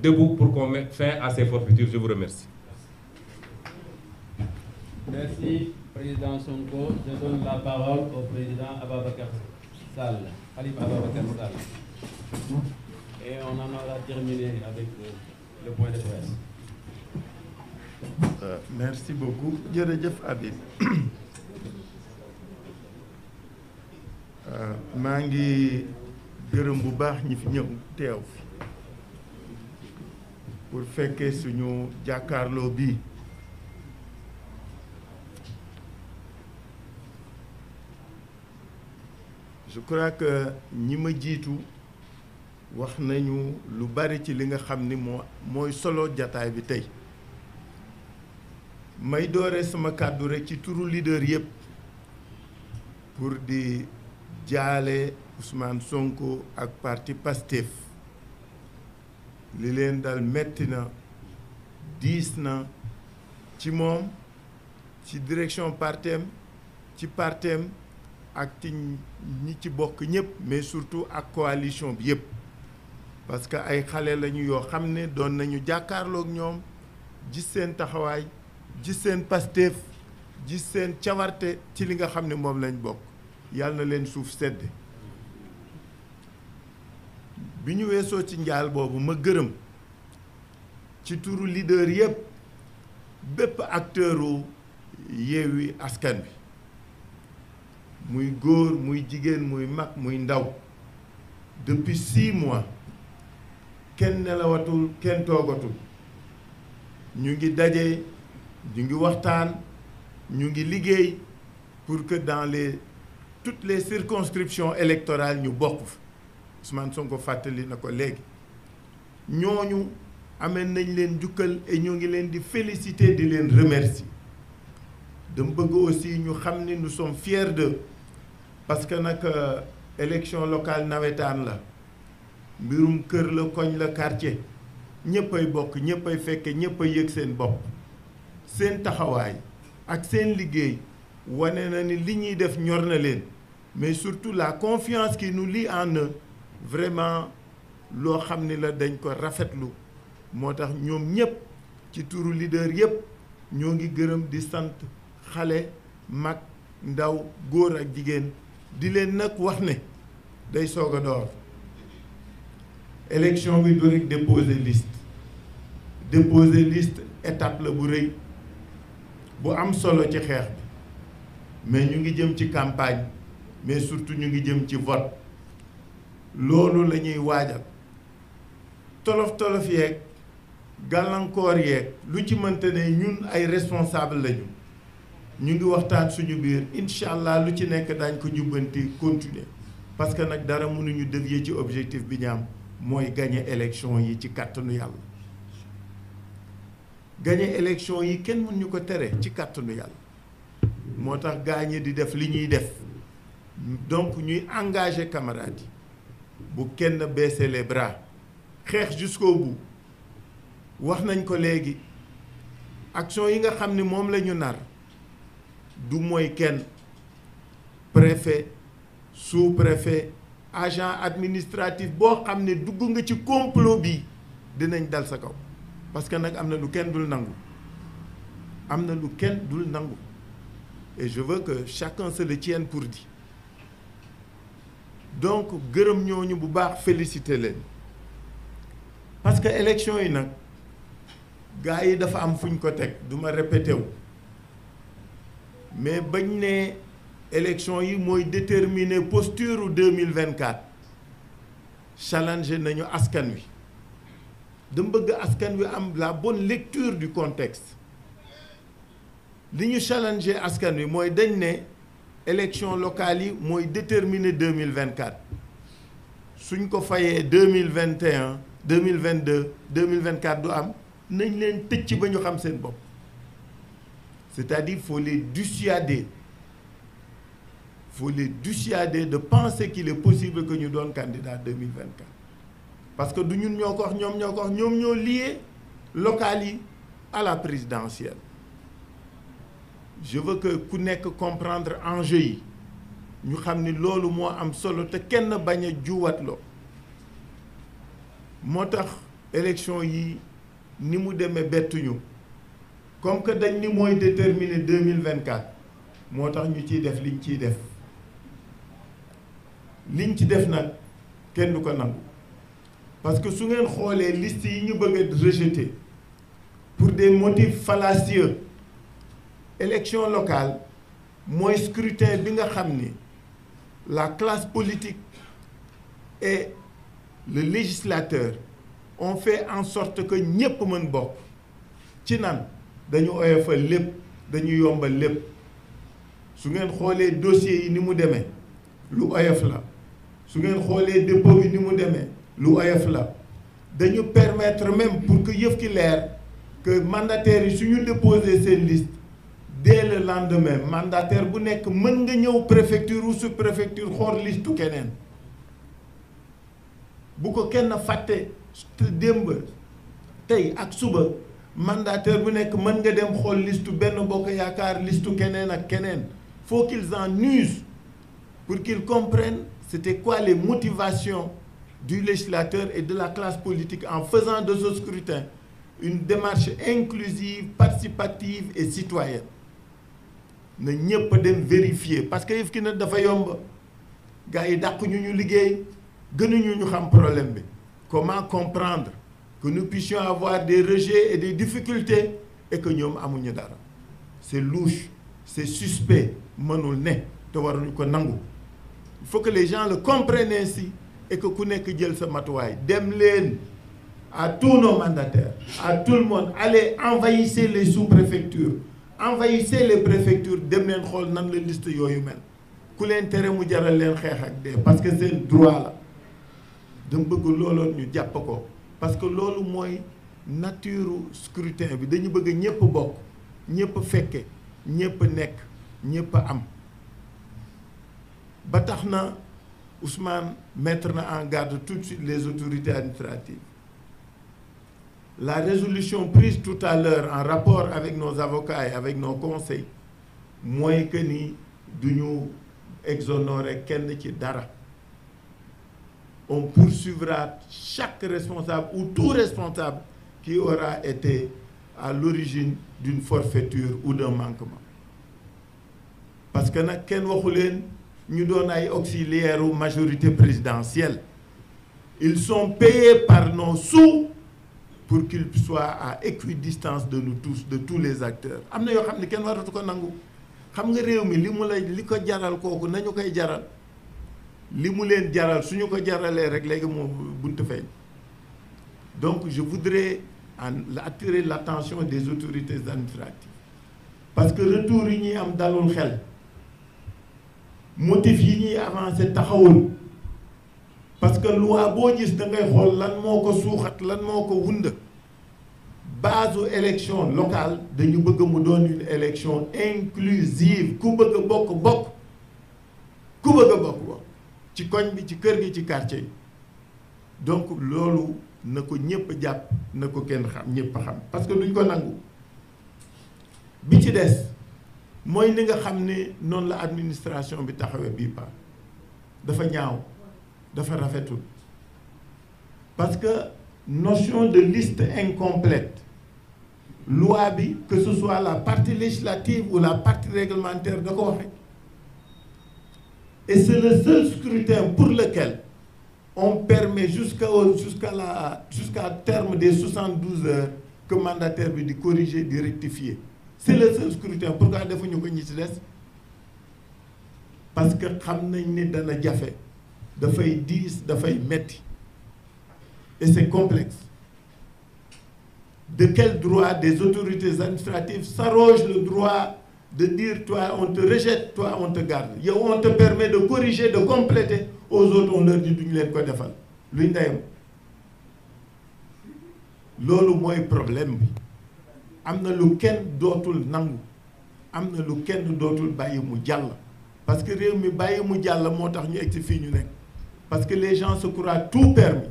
debout pour qu'on mette fin à ces forfaitures. Je vous remercie. Merci, Président Sonko. Je donne la parole au Président Ababacar Sall, Khalifa Ababacar Sall. Et on en aura terminé avec le point de presse. Merci beaucoup. Jërëjëf Habib. maa ngi gërëm bu baax ñi fi ñëw teew fi pour fekkee suñu jàkkaarloo bii. Je crois que ñi ma jiitu wax nañu lu bari ci li nga xam ni mooy solo jataay bi tey may doore sama kàddu rekk ci turu leader yépp pour di jaale Ousmane Sonko ak parti Pastef li leen dal metti na diis na ci moom ci direction partem ci partem ak ci ñi ci bokk ñépp mais surtout ak coalition bi yépp parce que ay xale lañu yoo xam ne doon nañu jàkkaarloog ñoom gis seen taxawaay gis seen Pastef gis seen cawarte ci li nga xam ne moom lañ bokk yàlla na leen suuf sedd bi ñu weesoo ci njaal boobu ma gërëm ci turu leader yépp bépp acteuru Yewwi Askan Wi muy góor muy jigéen muy mag muy ndaw depuis 6 mois kenn nelawatul kenn toogatul ñu ngi daje ñu ngi waxtaan ñu ngi liggéey pour que dans toutes les circonscriptions électorales ñu bokk fa Ousmane Sonko fàttali na ko léegi ñooñu amee nañ leen njukkal et ñu ngi leen di féliciter di leen remercier dama bëgg aussi ñu xam ni nous sommes fiers d'eux parce que nag élection locale nawetaan la mbirum kër la koñ la quartier ñëppay bokk ñëppay fekke ñëppay yëg seen bopp seen taxawaay ak seen liggéey wane na ni li ñuy def ñor na leen mais surtout la confiance qui nous lie en eux vraiment loo xam ni la dañ ko rafetlu moo tax ñoom ñëpp ci turu leader yëpp ñoo ngi gërëm di sant xale mag ndaw góor ak jigéen di leen nag wax ne day soog a door élection bi du rek déposer liste étape la bu rëy bu am solo ci xeex bi mais ñu ngi jëm ci campagne mais surtout ñu ngi jëm ci vote loolu la ñuy waajal tolof yeeg gàllankoor yeeg lu ci mënte ne ñun ay responsable lañu ñu ngi waxtaan suñu biir incha allah lu ci nekk daañ ko jubbanti continuer parce que nag dara mënuñu dévier ci objectif bi ñu am mooy gagner élection yi ci kàttanu yàlla gagner élection yi kenn mënuñu ko tere ci kàttanu yàlla moo tax gaañe di def li ñuy def donc ñuy engager camarades yi bu kenn baisser les bras xeex jusqu'au bout wax nañ ko léegi action yi nga xam ni moom la ñu nar du mooy kenn préfet sous-préfet agent administratif boo xam ne dugg nga ci complot bi dinañ dal sa kaw parce que nag am na lu kenn dul nangu et je veux que chacun se le tienne pour dit donc gërëm ñooñu bu baax féliciter leen parce que élection yi nag gars yi dafa am fu ñu ko teg du ma répété wu mais bañ ne élection yi mooy déterminer posture 2024 challenge nañu askan wi dama bëgg askan wi am la bonne lecture du contexte li ñu challenger askan wi mooy dañ ne élection locale yi mooy déterminer 2024 suñ ko fayee 2021 2022 2024 du am nañ leen tëcc ba ñu xam seen bopp c'est-à-dire faut les dissuader de penser qu'il est possible que ñu doon candidat 2024 parce que du ñun ñoo ko wax ñoom ñoo lié locales yi à la présidentielle je veux que ku nekk comprendre enjeu yi ñu xam ni loolu moo am solo te kenn bañ a juwatloo moo tax élection yi ni mu demee bettuñu comme que dañ ni mooy déterminer 2024 moo tax ñu ciy def liñ ciy def nag kenn du ko nangu parce que su ngeen xoolee liste yi ñu bëgg a rejeter pour des motifs fallacieux élection locale mooy scrutin bi nga xam ni la classe politique et le législateur ont fait en sorte que ñépp mën bokk ci nan dañu oyofal lépp dañu yombal lépp su ngeen xoolee dossiers yi ni mu demee lu oyof la su ngeen xoolee dépôt bi ni mu demee lu oyof la dañu permettre même pour que yëf ki leer que mandataires yi suñu déposer seen liste dès le lendemain mandataire bu nekk mën nga ñëw préfecture ou sous-préfecture xool listu keneen bu ko kenn fàtte démb tey ak suba mandataire bu nekk mën nga dem xool listu Benno Bokk Yaakaar listu keneen ak keneen faut qu'ils en usent pour qu'ils comprennent c'était quoi les motivations du législateur et de la classe politique en faisant de ce scrutin une démarche inclusive, participative et citoyenne. Na ñëpp dem vérifier parce que yëf ki na dafa yomb gars yi dàq ñu liggéey gënuñu ñu xam problème bi. Comment comprendre que nous puissions avoir des rejets et des difficultés et que ñoom amuñu dara? C'est louche, c'est suspect, mënul ne te waruñu ko nangu. Il faut que les gens le comprennent ainsi et que ku nekk jël sa matuwaay dem leen à tous nos mandataires, à tout le monde, allez envahissez les sous-préfectures, envahissez les préfectures, dem leen xool nan la liste yooyu mel ku leen tere mu jaral leen xeex ak dee parce que seen droit la dama bëgg looloon ñu jàpp ko parce que loolu mooy nature scrutin bi dañu bëgg ñëpp bokk ñëpp fekke ñëpp nekk ñëpp am ba tax na Ousmane mettre na en garde tout de suite les autorités administratives. La résolution prise tout à l'heure en rapport avec nos avocats et avec nos conseils mooy que ni duñu exonérer kenn ci dara. On poursuivra chaque responsable ou tout responsable qui aura été à l'origine d'une forfaiture ou d'un manquement. Parce que nag kenn waxu leen ñu doon ay auxiliaires ou majorité présidentielle. Ils sont payés par nos sous pour qu'ils soient à équidistance de nous tous, de tous les acteurs. Am na yoo xam ne kenn waratu ko nangu xam nga réew mi li ko jaral kooku nañu koy jaral li mu leen jaral suñu ko jaralee rek léegi moo buntu feeñ. Donc je voudrais attirer l'attention des autorités administratives parce que retour yi ñuy am dalul xel motif yi ñuy avancé taxawul parce que loi boo gis da ngay xool lan moo ko suuxat lan moo ko wund base élection locale dañu bëgg mu doon une élection inclusive ku bëgg a bokk ku bëgg a bokk ci koñ bi ci kër gi ci quartier yi donc loolu na ko ñëpp jàpp na ko kenn xam ñëpp xam parce que duñ ko nangu bi ci des mooy ni nga xam ne noonu la administration bi taxawee bii pa dafa ñaaw dafa rafetul parce que notion de liste incomplète loi bi que ce soit la partie législative ou la partie réglementaire da ko waxe et c'est le seul scrutin pour lequel on permet jusqu'à terme des 72 heures que mandataire bi di corriger di rectifier c'est le seul scrutin pourquoi defuñu ko ñi ci des parce que xam nañ ni dana jafe dafay diis dafay metti et c'est complexe. De quel droit des autorités administratives s'arrogent le droit de dire toi on te rejette, toi on te garde. Yow on te permet de corriger, de compléter, aux autres on leur dit duñu leen ko defal luy ndeyam loolu mooy problème bi am na lu kenn dootul nangu am na lu kenn dootul bàyyi mu jàll parce que réew mi bàyyi mu jàll moo tax ñu egg ci fii ñu nekk parce que les gens se croient tout permis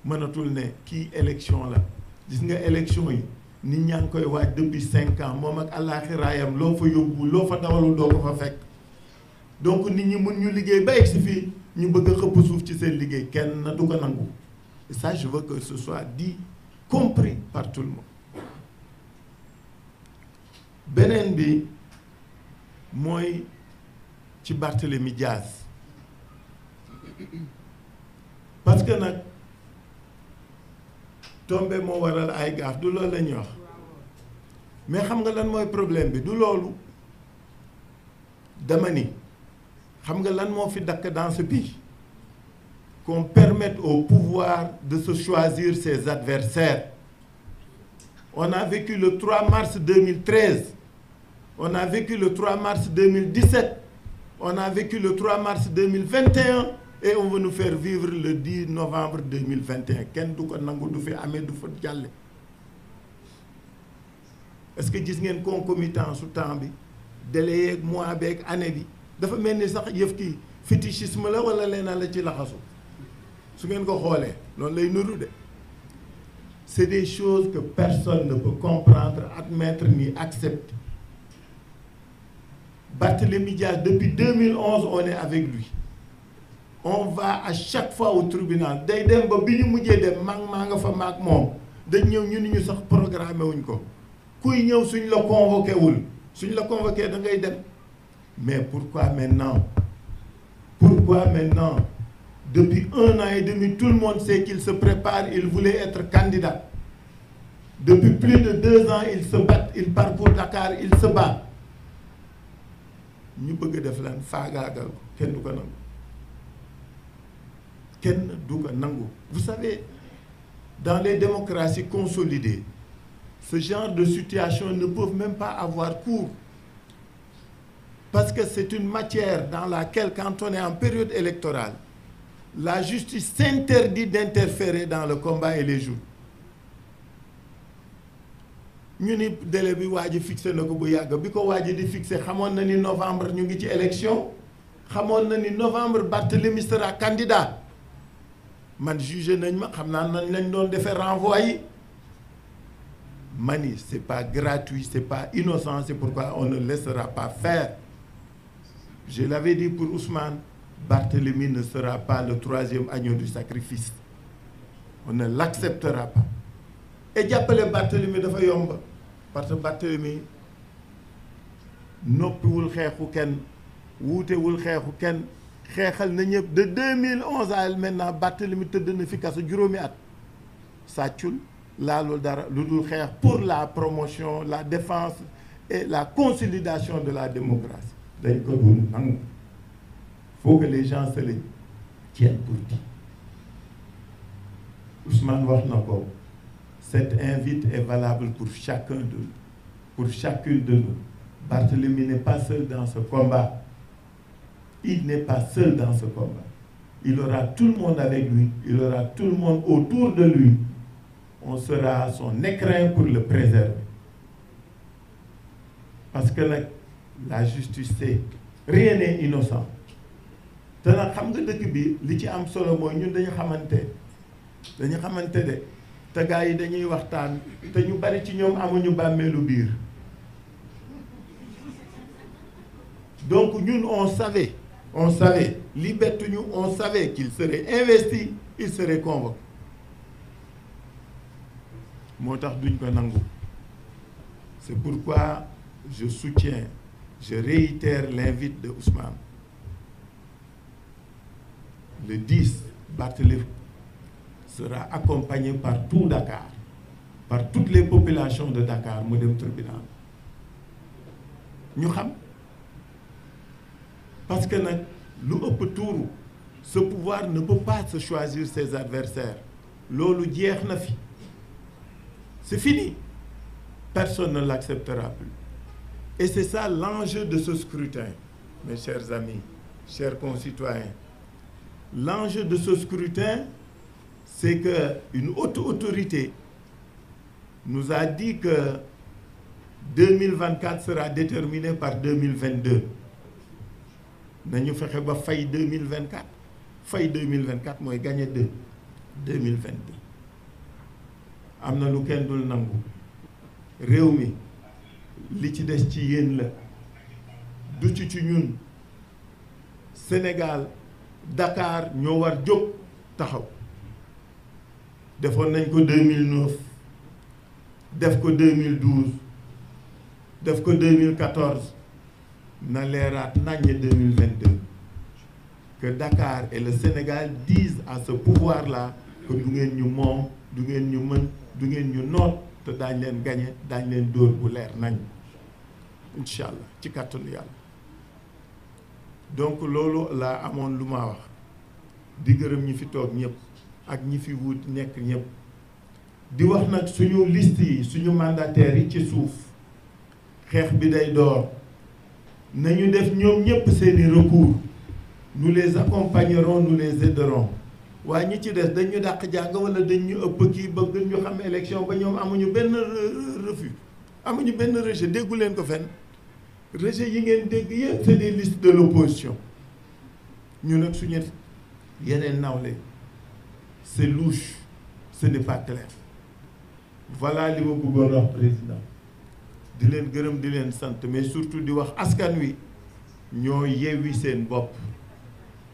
mënatul ne kii élection la gis nga élection yi nit ñaa ngi koy waaj depuis 5 ans moom ak àllaaxiraayam loo fa yóbbu loo fa dawalul doo ko fa fekk donc nit ñi mun ñu liggéey ba egg si fii ñu bëgg a xëpp suuf ci seen liggéey kenn du ko nangu Et ça, je veux que ce soit dit, compris par tout le monde. beneen bi mooy ci Barthélémy Diaz parce que nag tombé moo waral ay gaaf du loolu la ñuy wax mais xam nga lan mooy problème bi du loolu dama ni xam nga lan moo fi dakk dans ce pays qu'on permette au pouvoir de se choisir ses adversaires. On a vécu le 3 mars 2013, on a vécu le 3 mars 2017, on a vécu le 3 mars 2021 et on veut nous faire vivre le 10 novembre 2021. Kenn du ko nangu du fi amee du fa jàlle. Est-ce que gis ngeen concomitance su temps bi délai yeeg mois beeg année bi dafa mel ni sax yëf kii fétichisme la wala leneen la ci laxasu su ngeen ko xoolee noonu lay nuru de. C'est des choses que personne ne peut comprendre, admettre ni accepter. Barthélémy Diaz, depuis 2011, on est avec lui. On va à chaque fois au tribunal. Day dem ba bi ñu mujjee dem maa nga fa maak moom dañ ñëw ñu sax programmé wuñ ko kuy ñëw suñ la convoqué wul suñ la convoqué da ngay dem. Mais pourquoi maintenant? Pourquoi maintenant? Depuis 1 an et demi, tout le monde sait qu'il se prépare, il voulait être candidat. Depuis plus de 2 ans, il se bat, il part pour Dakar, il se bat. Ñu bëgg def lan faagaagal ko kenn du ko nangu. Kenn du ko nangu. Vous savez, dans les démocraties consolidées, ce genre de situation ne peuvent même pas avoir cours. Parce que c'est une matière dans laquelle, quand on est en période électorale, la justice s'interdit d'interférer dans le combat et les jours. ñu ni délai bi waa ji fixé na ko bu yàgg bi ko waa ji di fixé xamoon na ni novembre ñu ngi ci élection xamoon na ni novembre Barthélémy sera candidat man jugé nañ ma xam naa nañ lañ doon defee renvoi yi mani c'est pas gratuit c'est pas innocent c'est pourquoi on ne laissera pas faire. Je l'avais dit pour Ousmane, Barthélémy ne sera pas le 3e agneau du sacrifice. On ne l'acceptera pas. Et jàppale Barthélémy dafa yomb parce que Barthélémy noppiwul xeexu kenn wuutewul xeexu kenn xeexal na ñëpp de 2011 à maintenant Barthélémy tëdd na fi kaso juróomi at sàccul laalul dara lu dul xeex pour la promotion la défense et la consolidation de la démocratie. dañ ko dul nangu. Faut que les gens se le tiennent pour dit. Ousmane wax na ko cette invite est valable pour chacun de nous, pour chacune de nous. Barthélémy n'est pas seul dans ce combat. Il n'est pas seul dans ce combat. Il aura tout le monde avec lui, il aura tout le monde autour de lui. On sera son écrin pour le préserver. Parce que la justice c'est rien n'est innocent. te nag xam nga dëkk bi li ci am solo mooy ñun dañu xamante de te gars yi dañuy waxtaan te ñu bari ci ñoom amuñu bàmmeelu biir donc ñun on savait li bettuñu on savait qu'il serait investi il serait convoqué moo tax duñ ko nangu. C'est pourquoi je soutiens, je réitère l'invite de Ousmane. Le 10, Barthélémy sera accompagné par tout Dakar, par toutes les populations de Dakar mu dem tribunal ñu xam parce que nag lu ëpp tuuru ce pouvoir ne peut pas se choisir ses adversaires loolu jeex na fi c'est fini personne ne l'acceptera plus et c'est ça l'enjeu de ce scrutin mes chers amis chers concitoyens. L'enjeu de ce scrutin, c'est qu'une haute autorité nous a dit que 2024 sera déterminé par 2022. Nañu fexe ba fay 2024 fay 2024 mooy gagné 2022. am na lu kenn dul nangu réew mi li ci des ci yéen la du ci ñun Sénégal. Dakar ñoo war jóg taxaw defoon nañ ko 2009 def ko 2012 def ko 2014 na leeraat naññ 2022 que Dakar et le Sénégal disent à ce pouvoir-là que du ngeen ñu moom du ngeen ñu mën du ngeen ñu noot te daañ leen gañe daañ leen dóor bu leer nañ incha allah ci kàttanu yàlla. donc loolu laa amoon lu ma wax di gërëm ñi fi toog ñëpp ak ñi fi wut nekk ñëpp di wax nag suñu liste yi suñu mandataires yi ci suuf xeex bi day door nañu def ñoom ñëpp seeni recours nous les accompagnerons nous les aiderons waaye ñi ci des dañu dàq jàng wala dañ ñu ëpp kii bëgg ñu xam élection ba ñoom amuñu benn refus amuñu benn rejet déggu leen ko fenn rejet yi ngeen dégg yëpp c'est des listes de l'opposition ñu nag suñu yeneen nawle c'est louche ce n'est pas clair voilà li ma bëggoon wax président di leen gërëm di leen sant mais surtout di wax askan wi ñoo yewwi seen bopp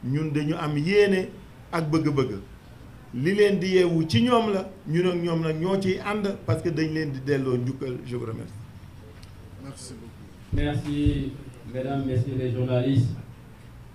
ñun dañu am yéene ak bëgg-bëgg li leen di yeewu ci ñoom la ñun ak ñoom nag ñoo ciy ànd parce que dañ leen di delloo njukkal. Je vous remercie. Merci beaucoup. Merci, mesdames, messieurs les journalistes.